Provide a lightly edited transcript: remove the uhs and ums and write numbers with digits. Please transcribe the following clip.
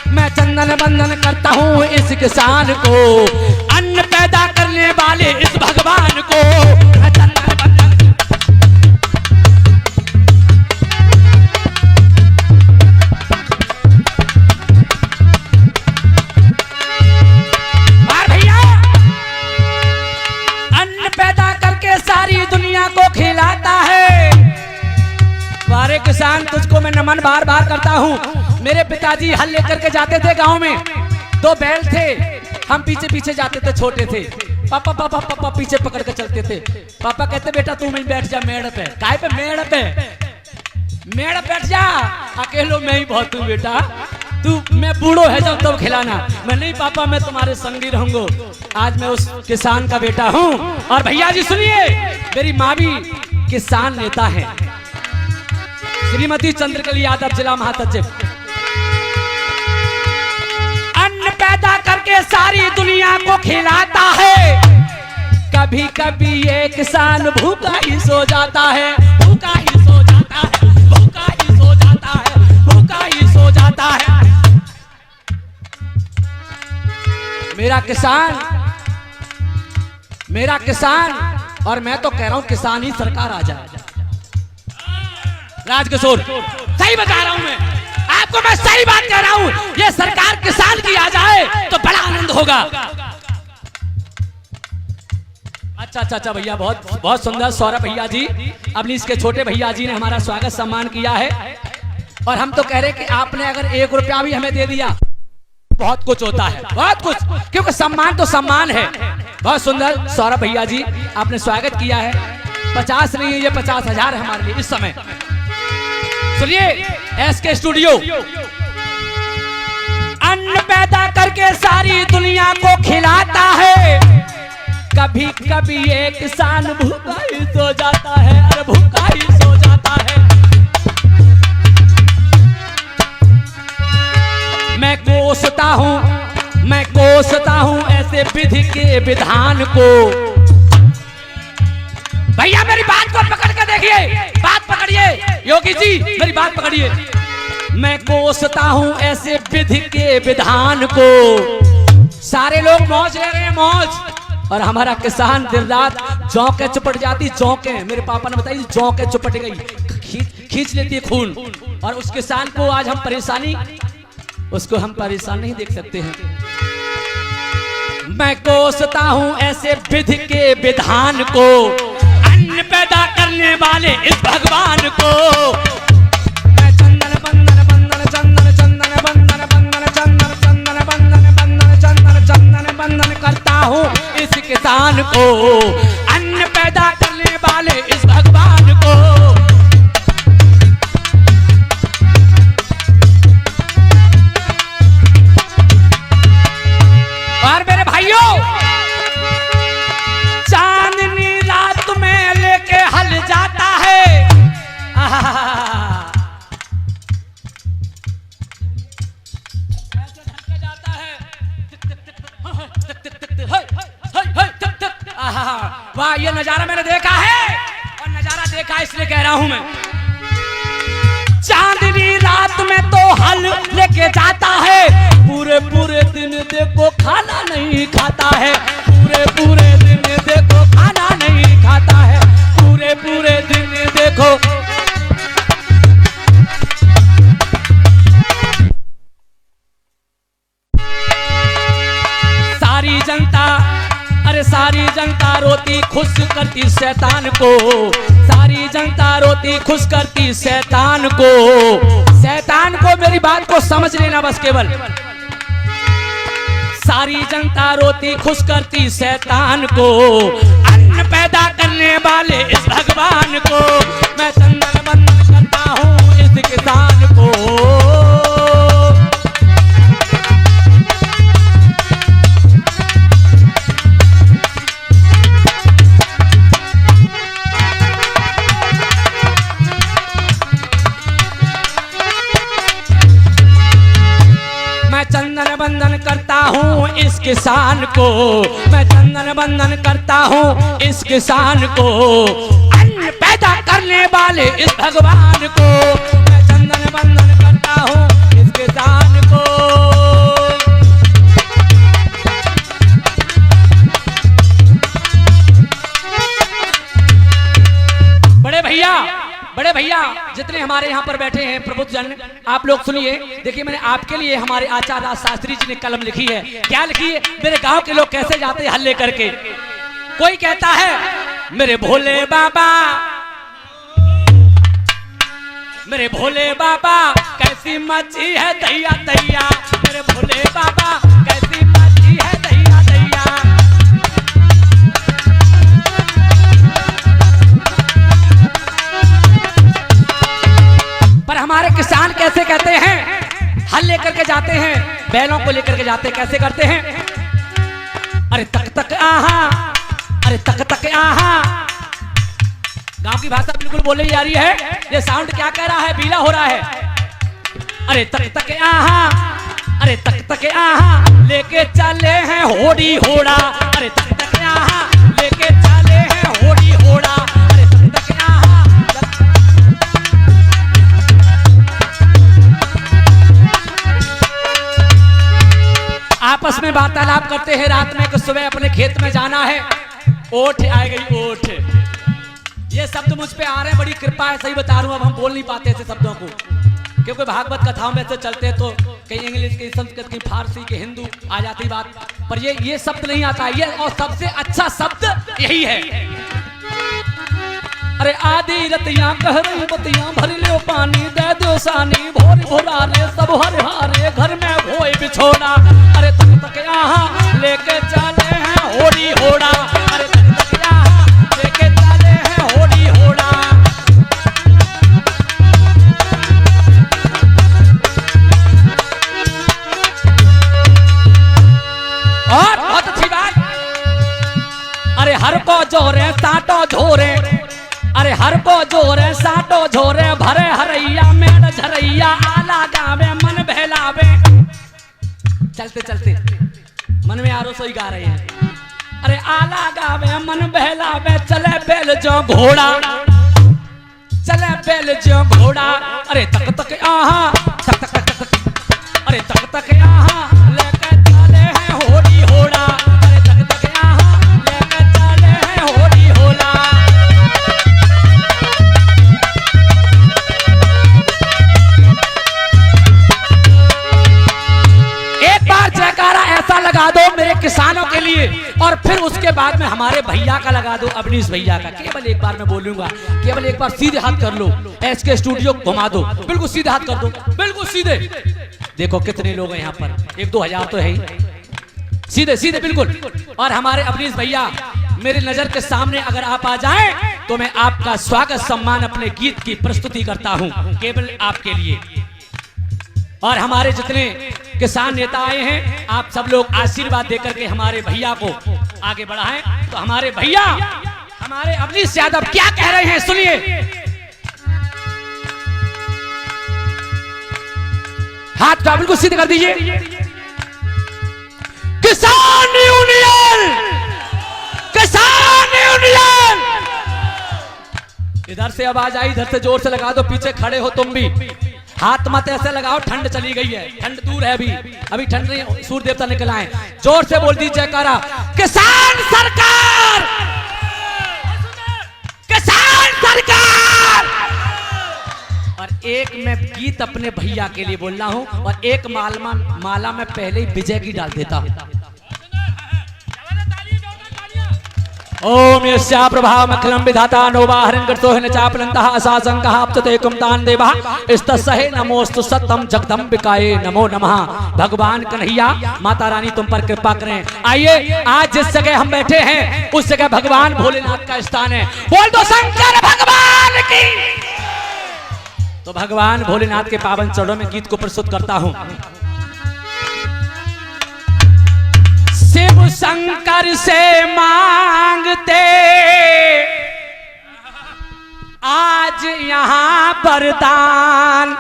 मैं चंदन बंदन करता हूँ इस किसान को, अन्न पैदा करने वाले इस भगवान को। मैं चंदन बंदन और भैया अन्न पैदा करके सारी दुनिया को खिलाता है। वारे किसान तुझको मैं नमन बार बार करता हूँ। मेरे पिताजी हल लेकर के जाते थे गांव में, 2 बैल थे, हम पीछे पीछे जाते थे, छोटे थे। पापा पापा पापा पीछे पकड़ के चलते थे। पापा कहते बेटा तू मैं बैठ जा मेड़ पे। काय पे? मेड़ पे। मेड़ बैठ जा, अकेलो मैं ही बहुत हूँ बेटा, तू मैं बूढ़ो है जब तब खिलाना। मैं नहीं पापा मैं तुम्हारे संगी रहूंगा। आज मैं उस किसान का बेटा हूँ। और भैया जी सुनिए, मेरी माँ भी किसान नेता है, श्रीमती चंद्रकली यादव, जिला महासचिव। अन्न पैदा करके सारी दुनिया को खिलाता है। कभी कभी ये किसान भूखा ही सो जाता है, भूखा ही सो जाता है, भूखा ही सो जाता है, भूखा ही सो जाता है। मेरा किसान और मैं तो कह रहा हूं किसान ही सरकार आ जाए। राजकिशोर सही बता रहा हूं मैं आपको, मैं सही बात कह रहा हूं। ये सरकार किसान की आ जाए तो बड़ा आनंद होगा। अच्छा भैया, बहुत बहुत सुंदर। सौरभ भैया जी, अपनी इसके छोटे भैया जी ने हमारा स्वागत सम्मान किया है। और हम तो कह रहे कि आपने अगर 1 रुपया भी हमें दे दिया बहुत कुछ होता है, बहुत कुछ, क्योंकि सम्मान तो सम्मान है। बहुत सुंदर सौरभ भैया जी, आपने स्वागत किया है। 50 नहीं, ये 50,000 है हमारे लिए इस समय। सुनिए, एसके स्टूडियो अन्न पैदा करके सारी दुनिया को खिलाता है। कभी कभी ये किसान भूखा ही सो जाता है, अरे भूखा ही सो जाता है। मैं कोसता हूँ ऐसे विधि के विधान को। भैया मेरी बात को पकड़ के देखिए, बात पकड़िए योगी जी, मेरी बात पकड़िए। मैं कोसता हूँ ऐसे विधि के विधान को। सारे लोग मौज ले रहे हैं, मौज, और हमारा किसान दिन रात जौके चुपट जाती, जौके, मेरे पापा ने बताई जौके चुपट गई, खींच लेती है खून। और उस किसान को आज हम परेशानी, उसको हम परेशान नहीं देख सकते हैं। मैं कोसता हूँ ऐसे विधि के विधान को, अन्न पैदा करने वाले इस भगवान को। मैं चंदन बंदन बंदन चंदन चंदन बंदन बंदन चंदन चंदन बंदन बंदन चंदन चंदन बंदन करता हूँ इस किसान को, अन्न पैदा करने वाले इस भगवान को। और मेरे भाइयों, चांदनी रात में लेके हल जाता है। वाह, ये नजारा मैंने देखा है, और नजारा देखा इसलिए कह रहा हूं मैं। चांदनी रात में तो हल लेके जाता है, पूरे पूरे दिन देखो खाना नहीं खाता है, पूरे पूरे दिन देखो खाना नहीं खाता है, पूरे पूरे दिन देखो। सारी जनता, अरे सारी जनता रोती खुश करती शैतान को, सारी जनता रोती खुश करती शैतान को। शैतान को मेरी बात को समझ लेना बस केवल। सारी जनता रोती खुश करती शैतान को, अन्न पैदा करने वाले इस भगवान को। मैं चंदन बंदन करता हूँ इस किसान को। चंदन बंदन करता हूँ इस किसान को, मैं चंदन बंदन करता हूँ इस किसान को, अन्न पैदा करने वाले इस भगवान को। मैं चंदन बंदन करता हूँ इस किसान को। यहाँ पर बैठे हैं प्रबुद्ध जन, आप लोग सुनिए। देखिए मैंने आपके लिए हमारे आचार्य राज शास्त्री जी ने कलम लिखी है। क्या लिखी है? मेरे गांव के लोग कैसे जाते हैं हल्ले करके। कोई कहता है मेरे भोले बाबा, मेरे भोले बाबा कैसी मची है दैया दैया, मेरे भोले बाबा कैसी मची है दैया दैया। पर हमारे किसान कैसे कहते हैं, हल लेकर के जाते हैं, बैलों को लेकर के जाते हैं, कैसे करते हैं? अरे तक तक आहा, अरे तक तक आहा। गांव की भाषा बिल्कुल बोले जा रही है। ये साउंड क्या कह रहा है? बीला हो रहा है। अरे तक तक आहा, अरे तक तक आहा, लेके चले हैं होड़ी होड़ा। अरे तक तक आहा, लेके चले हैं होड़ी होड़ा। अरे तक तक आहा। आपस में वार्तालाप करते हैं रात में कि सुबह अपने खेत में जाना है। ओठ आ गई ओठ। ये शब्द मुझ पे आ रहे हैं, बड़ी कृपा है, सही बता रहा हूं। अब हम बोल नहीं पाते ऐसे शब्दों को, क्योंकि भागवत कथाओं में से चलते तो कहीं इंग्लिश, कहीं संस्कृत, कहीं फारसी, के हिंदू आ जाती बात, पर ये शब्द नहीं आता। ये और सबसे अच्छा शब्द यही है। अरे आदि रतियां कह रही बतियां, भर लो पानी दे दो सानी, भोर भोरा रे सब हर हारे, घर में भोय बिछोड़ा। अरे तक तक यहाँ लेके चले हैं होड़ी होड़ा। अरे तक तक यहाँ लेके चले हैं होड़ी होड़ा। और बहुत अच्छी बात, अरे हर को जोरे साटो झोरे, अरे हर को जोरे साटो झोरे, भरे हरैया मेड़ झरैया, आला गावे मन बहलावे। चलते चलते मन में आरो सोई गा रहे हैं। अरे आला गावे मन बहलावे, चले बैल जो घोड़ा, चले बैल जो घोड़ा। अरे तक तक आहा, तक तक तक तक, अरे तक तक आहा, लेके चले हैं होड़ी होड़ा। अरे तक तक आहा, लेके चले हैं होड़ी होड़ा। ऐसा लगा दो मेरे किसानों के लिए, और फिर उसके बाद में हमारे भैया का लगा दो, अवनीश भैया का। केवल एक बार मैं बोलूंगा, केवल एक बार सीधे हाथ कर लो, एसके स्टूडियो घुमा दो, बिल्कुल सीधे हाथ कर दो, बिल्कुल सीधे। देखो कितने लोग हैं यहाँ पर, 1-2 हजार तो है ही। सीधे सीधे बिल्कुल। और हमारे अवनीश भैया मेरी नजर के सामने अगर आप आ जाएं तो मैं आपका स्वागत सम्मान अपने गीत की प्रस्तुति करता हूं, केवल आपके लिए। और हमारे जितने किसान नेता आए हैं, आप सब लोग आशीर्वाद देकर के हमारे भैया को आगे बढ़ाएं। तो हमारे भैया, हमारे अवनीश यादव क्या कह रहे हैं सुनिए। हाथ का बिल्कुल सीधे कर दीजिए। किसान यूनियन, किसान यूनियन। इधर से आवाज आई, इधर से जोर से लगा दो, पीछे खड़े हो तुम भी। हाथ मत ऐसे लगाओ, ठंड चली गई है, ठंड दूर है, अभी ठंड नहीं, सूर्य देवता निकल आए। जोर से बोल दीजिए जयकारा, किसान सरकार, किसान सरकार। और एक मैं गीत अपने भैया के लिए बोल रहा हूं, और एक माला में पहले ही विजय की डाल देता हूं। ओम यस्या प्रभामखिलं विधाता नोवाहरं कर्तोहिन चापलन्तः असासंकः अपतते कुमतान देवः इस्तस्सहे नमोस्तु सत्यं जगदम्बिकाये नमो नमः। भगवान कन्हैया माता रानी तुम पर कृपा करें। आइए, आज जिस जगह हम बैठे हैं उस जगह भगवान भोलेनाथ का स्थान है। बोल दो शंकर भगवान की। तो भगवान भोलेनाथ के पावन चरणों में गीत को प्रस्तुत करता हूं। शिव शंकर से मांगते आज यहाँ वरदान,